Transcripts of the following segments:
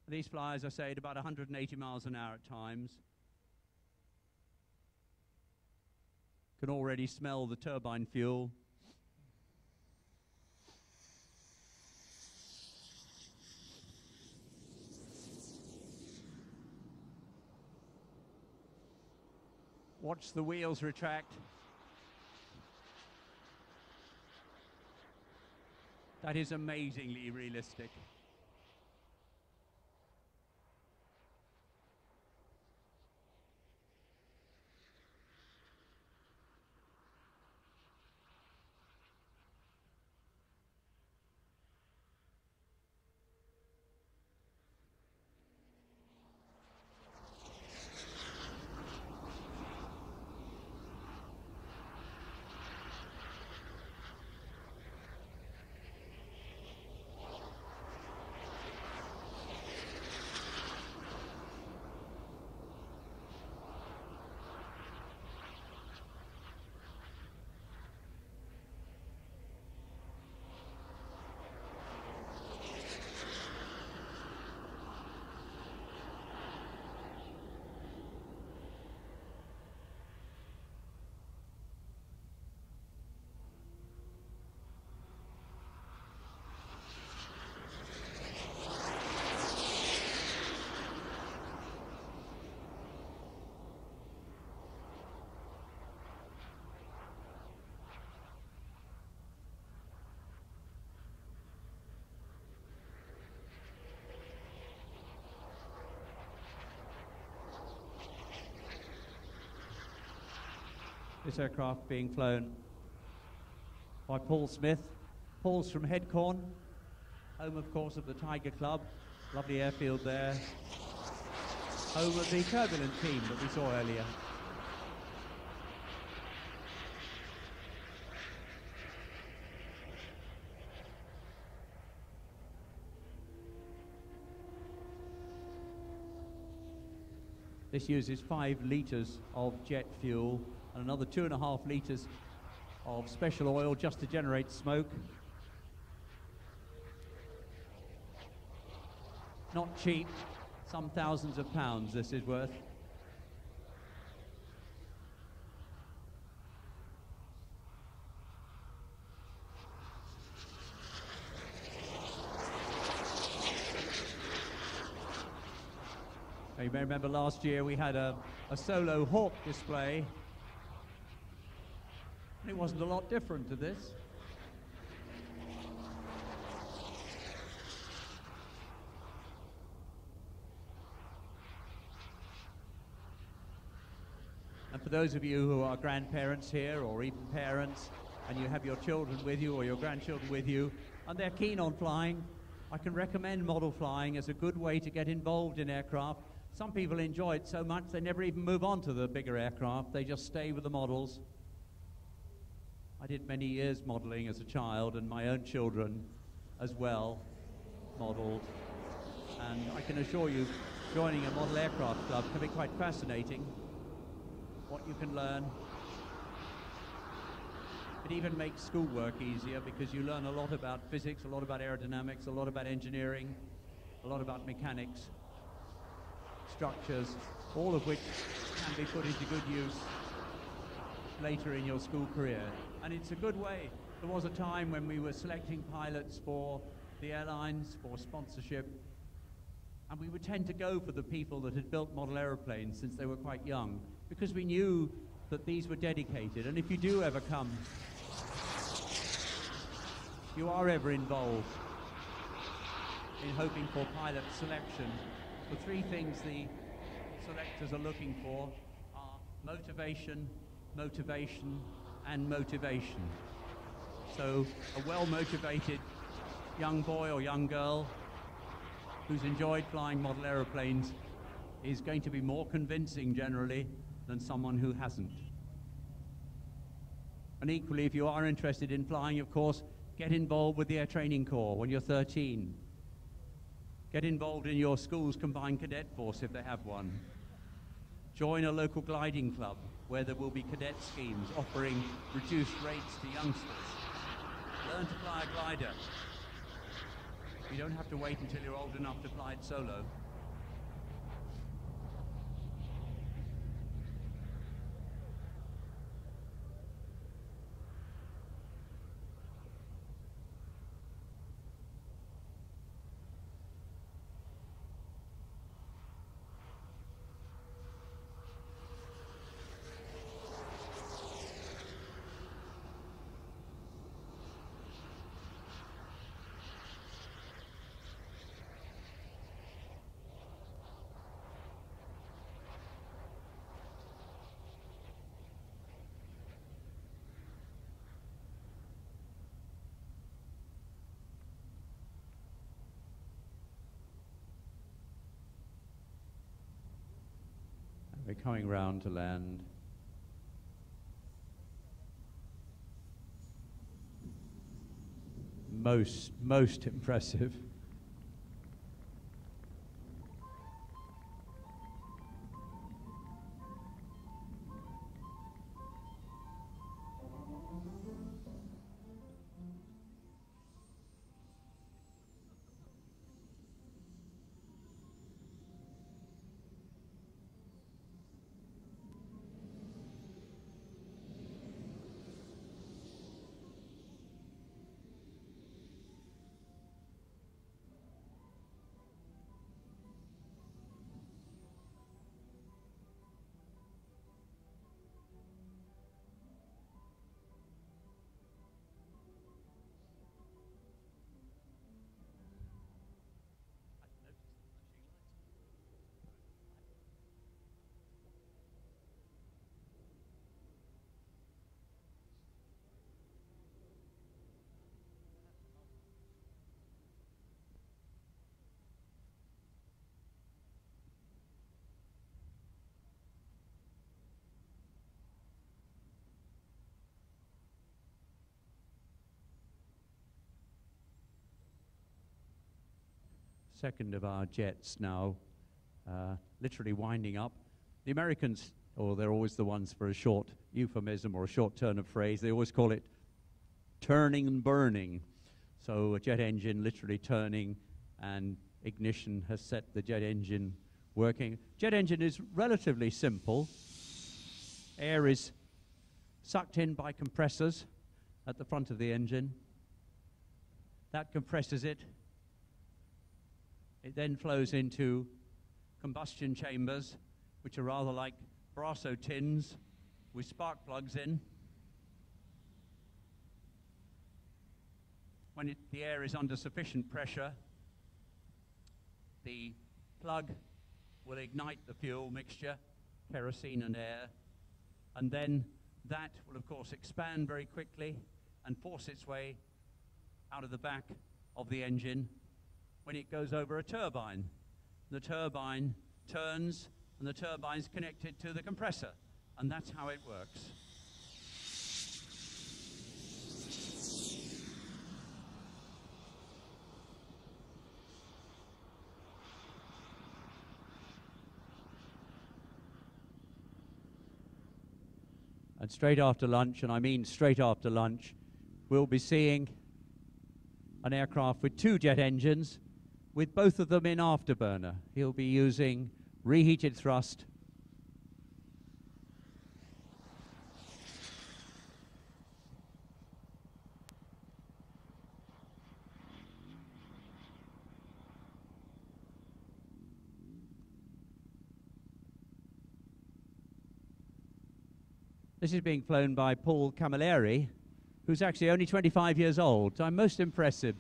These fly, as I say, at about 180 miles an hour at times. Can already smell the turbine fuel. Watch the wheels retract. That is amazingly realistic. This aircraft being flown by Paul Smith. Paul's from Headcorn, home of course of the Tiger Club. Lovely airfield there. Home of the turbulent team that we saw earlier. This uses 5 litres of jet fuel and another 2.5 litres of special oil just to generate smoke. Not cheap, some thousands of pounds this is worth. You may remember last year we had a solo Hawk display. It wasn't a lot different to this. And for those of you who are grandparents here or even parents and you have your children with you or your grandchildren with you and they're keen on flying, I can recommend model flying as a good way to get involved in aircraft. Some people enjoy it so much they never even move on to the bigger aircraft, they just stay with the models. I did many years modelling as a child, and my own children as well modelled. And I can assure you, joining a model aircraft club can be quite fascinating, what you can learn. It even makes schoolwork easier because you learn a lot about physics, a lot about aerodynamics, a lot about engineering, a lot about mechanics, structures, all of which can be put into good use later in your school career. And it's a good way. There was a time when we were selecting pilots for the airlines, for sponsorship, and we would tend to go for the people that had built model aeroplanes since they were quite young, because we knew that these were dedicated. And if you do ever come, you are ever involved in hoping for pilot selection, the 3 things the selectors are looking for are motivation, motivation, and motivation. So a well-motivated young boy or young girl who's enjoyed flying model aeroplanes is going to be more convincing generally than someone who hasn't. And equally, if you are interested in flying, of course, get involved with the Air Training Corps when you're 13. Get involved in your school's combined cadet force if they have one. Join a local gliding club where there will be cadet schemes offering reduced rates to youngsters. Learn to fly a glider. You don't have to wait until you're old enough to fly it solo. We're coming round to land. Most impressive. Second of our jets now, literally winding up. The Americans, they're always the ones for a short euphemism or a short turn of phrase, they always call it turning and burning. So a jet engine literally turning, and ignition has set the jet engine working. Jet engine is relatively simple. Air is sucked in by compressors at the front of the engine. That compresses it. It then flows into combustion chambers, which are rather like Brasso tins with spark plugs in. When the air is under sufficient pressure, the plug will ignite the fuel mixture, kerosene and air, and then that will of course expand very quickly and force its way out of the back of the engine when it goes over a turbine. The turbine turns and the turbine is connected to the compressor, and that's how it works. And straight after lunch, and I mean straight after lunch, we'll be seeing an aircraft with two jet engines, with both of them in afterburner. He'll be using reheated thrust. This is being flown by Paul Camilleri, who's actually only 25 years old. I'm most impressive.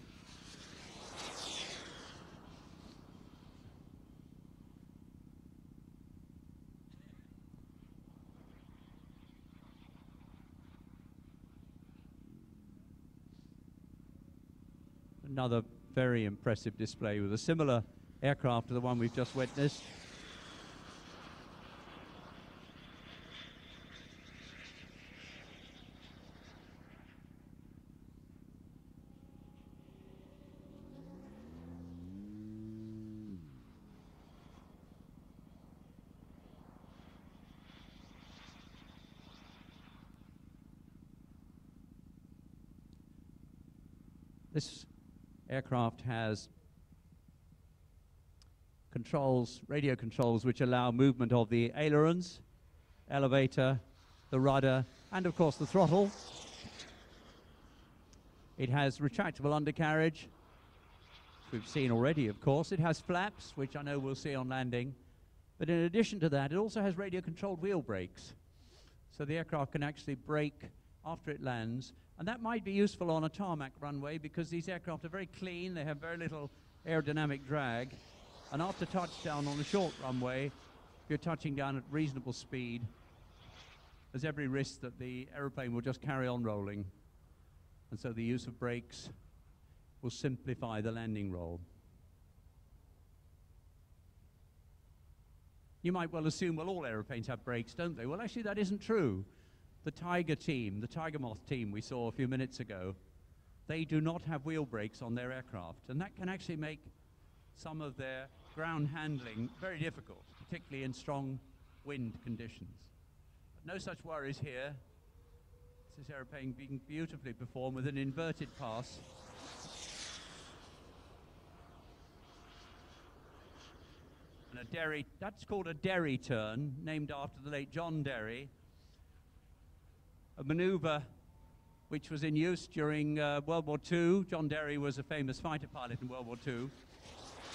Another very impressive display with a similar aircraft to the one we've just witnessed. This aircraft has controls, radio controls, which allow movement of the ailerons, elevator, the rudder, and of course the throttle. It has retractable undercarriage, which we've seen already, of course. It has flaps, which I know we'll see on landing. But in addition to that, it also has radio-controlled wheel brakes. So the aircraft can actually brake after it lands. And that might be useful on a tarmac runway because these aircraft are very clean. They have very little aerodynamic drag. And after touchdown on a short runway, if you're touching down at reasonable speed, there's every risk that the aeroplane will just carry on rolling. And so the use of brakes will simplify the landing roll. You might well assume, well, all aeroplanes have brakes, don't they? Well, actually, that isn't true. The Tiger team, the Tiger Moth team we saw a few minutes ago, they do not have wheel brakes on their aircraft. And that can actually make some of their ground handling very difficult, particularly in strong wind conditions. But no such worries here. This aeroplane being beautifully performed with an inverted pass. And a Derry, that's called a Derry turn, named after the late John Derry. A maneuver which was in use during World War II. John Derry was a famous fighter pilot in World War II.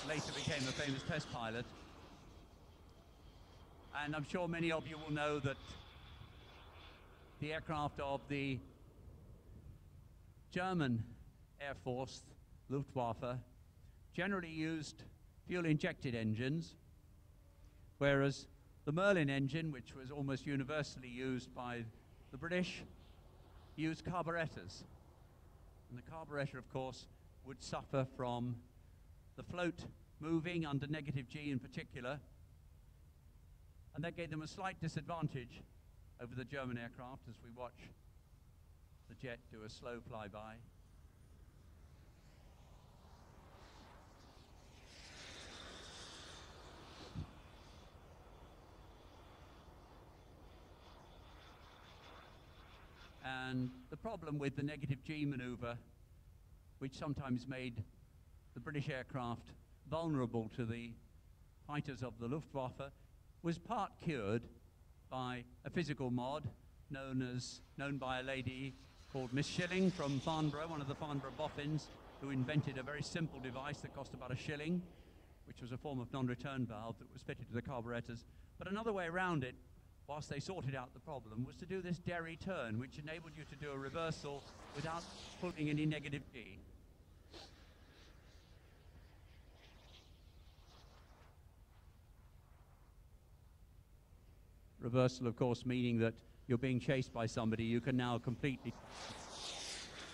Later became a famous test pilot. And I'm sure many of you will know that the aircraft of the German Air Force, Luftwaffe, generally used fuel-injected engines, whereas the Merlin engine, which was almost universally used by the British, used carburetors. And the carburetor, of course, would suffer from the float moving under negative G in particular, and that gave them a slight disadvantage over the German aircraft as we watch the jet do a slow flyby. And the problem with the negative G maneuver, which sometimes made the British aircraft vulnerable to the fighters of the Luftwaffe, was part cured by a physical mod known by a lady called Miss Shilling from Farnborough, one of the Farnborough boffins, who invented a very simple device that cost about £1, which was a form of non-return valve that was fitted to the carburetors. But another way around it, whilst they sorted out the problem, was to do this Derry turn, which enabled you to do a reversal without putting any negative G. Reversal, of course, meaning that you're being chased by somebody, you can now completely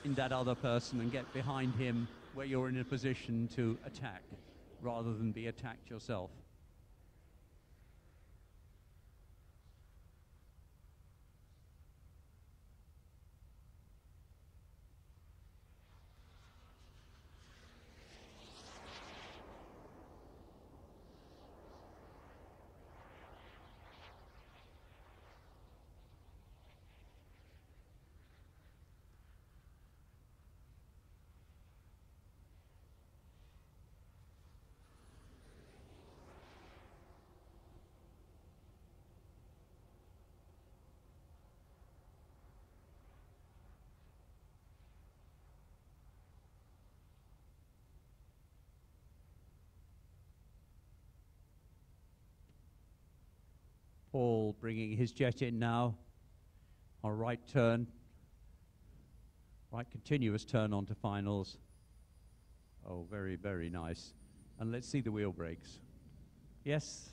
in that other person and get behind him where you're in a position to attack, rather than be attacked yourself. Paul bringing his jet in now on a right turn, right continuous turn onto finals. Oh, very, very nice. And let's see the wheel brakes. Yes.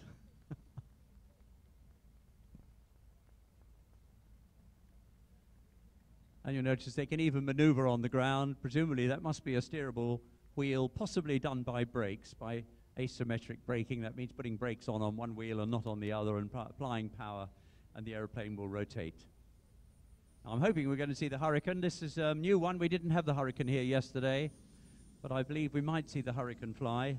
And you'll notice they can even maneuver on the ground. Presumably that must be a steerable wheel, possibly done by brakes, by asymmetric braking. That means putting brakes on one wheel and not on the other, and applying power, and the aeroplane will rotate. Now, I'm hoping we're going to see the Hurricane. This is a new one. We didn't have the Hurricane here yesterday, but I believe we might see the Hurricane fly.